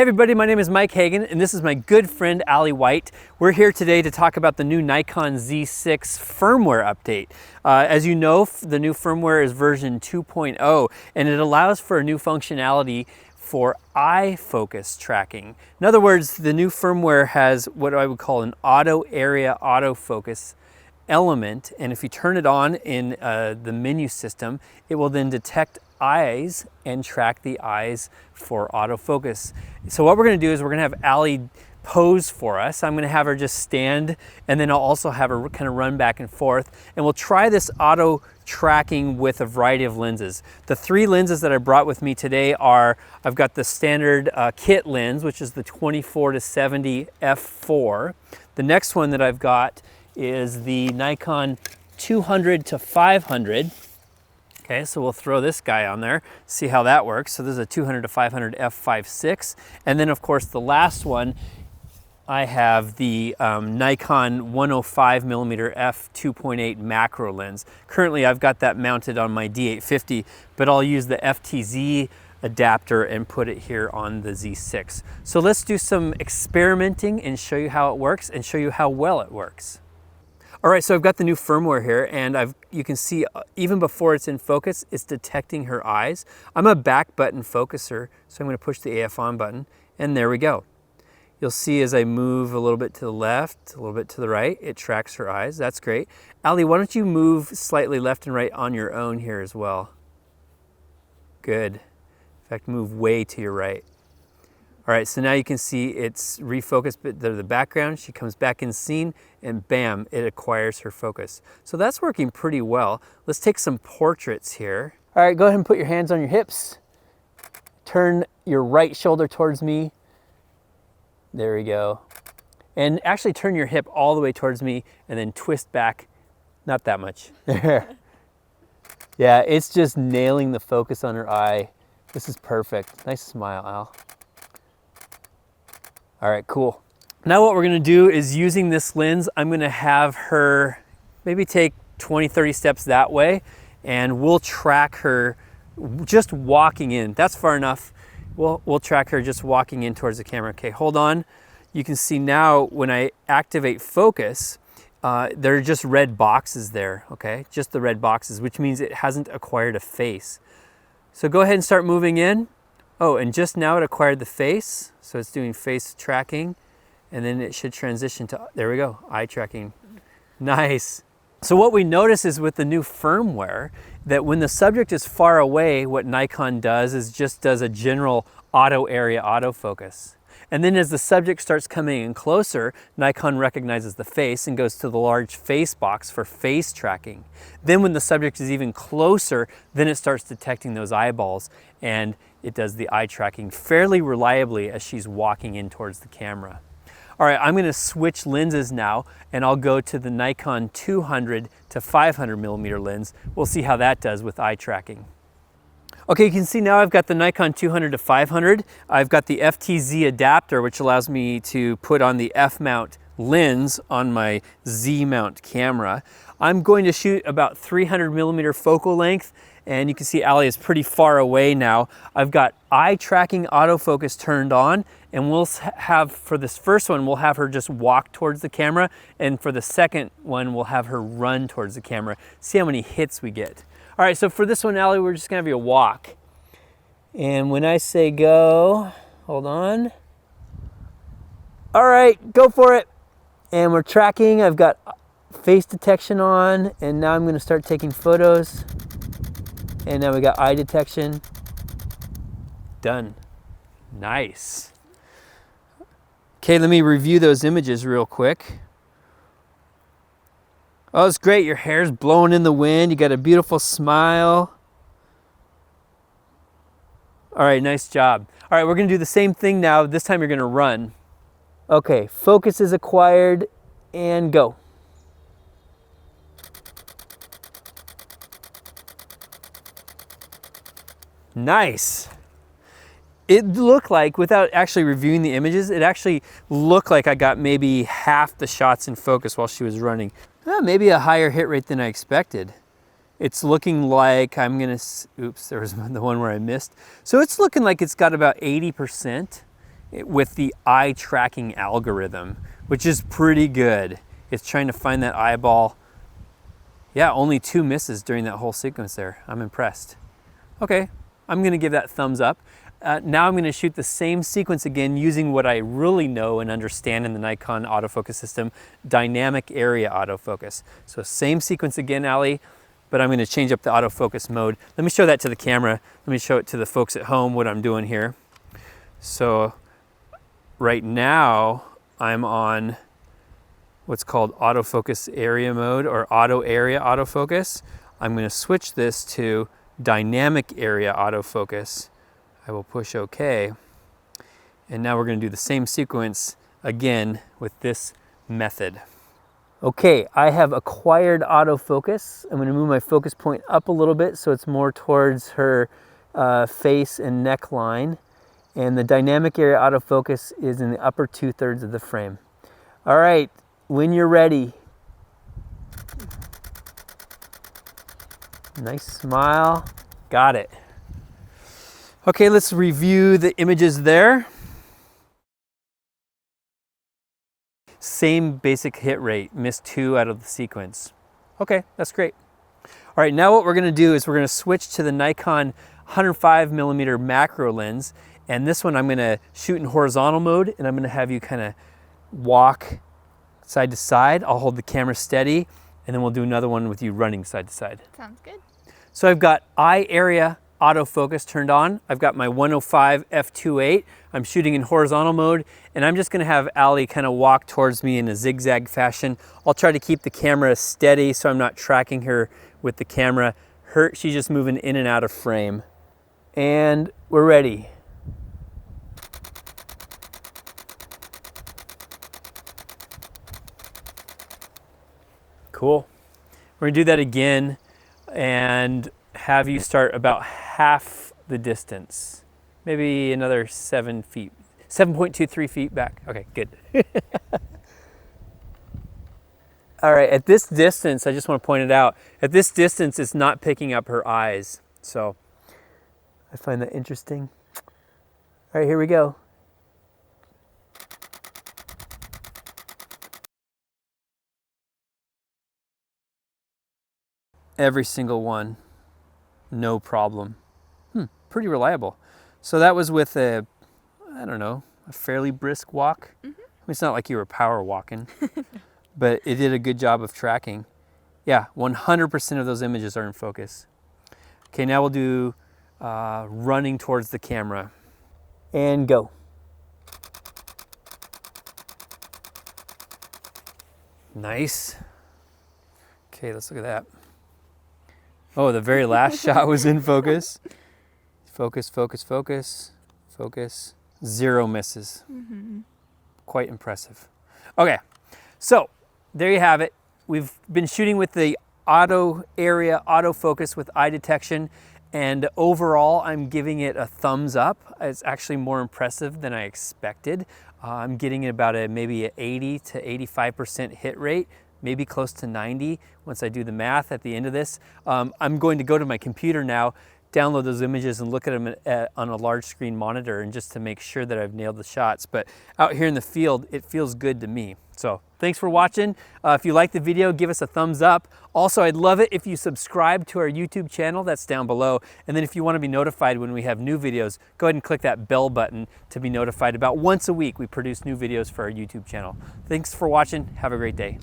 Hey everybody, my name is Mike Hagan and this is my good friend Ali White. We're here today to talk about the new Nikon Z6 firmware update. As you know, the new firmware is version 2.0 and it allows for a new functionality for eye focus tracking. In other words, the new firmware has what I would call an area autofocus element, and if you turn it on in the menu system, it will then detect eyes and track the eyes for autofocus. So what we're going to do is we're going to have Ali pose for us. I'm going to have her just stand, and then I'll also have her kind of run back and forth, and we'll try this auto tracking with a variety of lenses. The three lenses that I brought with me today are, I've got the standard kit lens, which is the 24-70 f4. The next one that I've got is the Nikon 200-500. Okay, so we'll throw this guy on there, see how that works. So this is a 200-500 f5.6. And then of course the last one, I have the Nikon 105mm f2.8 macro lens. Currently I've got that mounted on my D850, but I'll use the FTZ adapter and put it here on the Z6. So let's do some experimenting and show you how it works and show you how well it works. All right, so I've got the new firmware here, and you can see even before it's in focus, it's detecting her eyes. I'm a back button focuser, so I'm going to push the AF on button, and there we go. You'll see as I move a little bit to the left, a little bit to the right, it tracks her eyes. That's great. Ali, why don't you move slightly left and right on your own here as well? Good. In fact, move way to your right. All right, so now you can see it's refocused the background. She comes back in scene and bam, it acquires her focus. So that's working pretty well. Let's take some portraits here. All right, go ahead and put your hands on your hips. Turn your right shoulder towards me. There we go. And actually turn your hip all the way towards me and then twist back. Not that much. There. Yeah, it's just nailing the focus on her eye. This is perfect. Nice smile, Al. All right, cool. Now what we're gonna do is, using this lens, I'm gonna have her maybe take 20, 30 steps that way, and we'll track her just walking in. That's far enough. We'll track her just walking in towards the camera. Okay, hold on. You can see now when I activate focus, there are just red boxes there, okay? Just the red boxes, which means it hasn't acquired a face. So go ahead and start moving in. Oh, and just now it acquired the face, so it's doing face tracking, and then it should transition to, there we go, eye tracking. Nice. So what we notice is with the new firmware, that when the subject is far away, what Nikon does is just does a general area autofocus. And then as the subject starts coming in closer, Nikon recognizes the face and goes to the large face box for face tracking. Then when the subject is even closer, then it starts detecting those eyeballs, and it does the eye tracking fairly reliably as she's walking in towards the camera. All right, I'm gonna switch lenses now, and I'll go to the Nikon 200-500mm lens. We'll see how that does with eye tracking. Okay, you can see now I've got the Nikon 200-500. I've got the FTZ adapter, which allows me to put on the F-mount lens on my Z-mount camera. I'm going to shoot about 300mm focal length, and you can see Ali is pretty far away now. I've got eye tracking autofocus turned on, and we'll have, for this first one, we'll have her just walk towards the camera, and for the second one, we'll have her run towards the camera. See how many hits we get. All right, so for this one, Ali, we're just gonna have you walk. And when I say go, hold on. All right, go for it. And we're tracking. I've got face detection on, and now I'm gonna start taking photos. And now we got eye detection. Done. Nice. Okay, let me review those images real quick. Oh, it's great. Your hair's blowing in the wind. You got a beautiful smile. All right, nice job. All right, we're gonna do the same thing now. This time you're gonna run. Okay, focus is acquired, and go. Nice. It looked like, without actually reviewing the images, it actually looked like I got maybe half the shots in focus while she was running. Maybe a higher hit rate than I expected. It's looking like I'm gonna, oops, there was the one where I missed. So it's looking like it's got about 80% with the eye tracking algorithm, which is pretty good. It's trying to find that eyeball. Yeah, only 2 misses during that whole sequence there. I'm impressed. Okay, I'm gonna give that thumbs up. Now I'm gonna shoot the same sequence again using what I really know and understand in the Nikon autofocus system, dynamic area autofocus. So same sequence again, Ali, but I'm gonna change up the autofocus mode. Let me show that to the camera. Let me show it to the folks at home what I'm doing here. So right now I'm on what's called autofocus area mode or auto area autofocus. I'm gonna switch this to dynamic area autofocus. I will push OK. And now we're gonna do the same sequence again with this method. Okay, I have acquired autofocus. I'm gonna move my focus point up a little bit so it's more towards her face and neckline. And the dynamic area autofocus is in the upper 2/3 of the frame. All right, when you're ready. Nice smile, got it. Okay, let's review the images there. Same basic hit rate, missed 2 out of the sequence. Okay, that's great. All right, now what we're gonna do is we're gonna switch to the Nikon 105mm macro lens, and this one I'm gonna shoot in horizontal mode, and I'm gonna have you kind of walk side to side. I'll hold the camera steady, and then we'll do another one with you running side to side. Sounds good. So I've got eye area autofocus turned on. I've got my 105 f2.8. I'm shooting in horizontal mode, and I'm just gonna have Ali kind of walk towards me in a zigzag fashion. I'll try to keep the camera steady so I'm not tracking her with the camera. She's just moving in and out of frame. And we're ready. Cool. We're gonna do that again and have you start about half the distance. Maybe another 7 feet, 7.23 feet back. Okay, good. All right, at this distance, I just want to point it out, at this distance, it's not picking up her eyes. So I find that interesting. All right, here we go. Every single one, no problem. Pretty reliable. So that was with a, I don't know, a fairly brisk walk. I mean, it's not like you were power walking, but it did a good job of tracking. Yeah, 100% of those images are in focus. Okay, now we'll do running towards the camera. And go. Nice. Okay, let's look at that. Oh, the very last shot was in focus. Focus, focus, focus, focus. 0 misses. Quite impressive. Okay, so there you have it. We've been shooting with the auto area autofocus with eye detection, and overall I'm giving it a thumbs up. It's actually more impressive than I expected. I'm getting about maybe an 80 to 85% hit rate, maybe close to 90 once I do the math at the end of this. I'm going to go to my computer now, download those images and look at them on a large screen monitor, and just to make sure that I've nailed the shots. But out here in the field, it feels good to me. So thanks for watching. If you liked the video, give us a thumbs up. Also, I'd love it if you subscribe to our YouTube channel, that's down below. And then if you want to be notified when we have new videos, go ahead and click that bell button to be notified. About once a week, we produce new videos for our YouTube channel. Thanks for watching. Have a great day.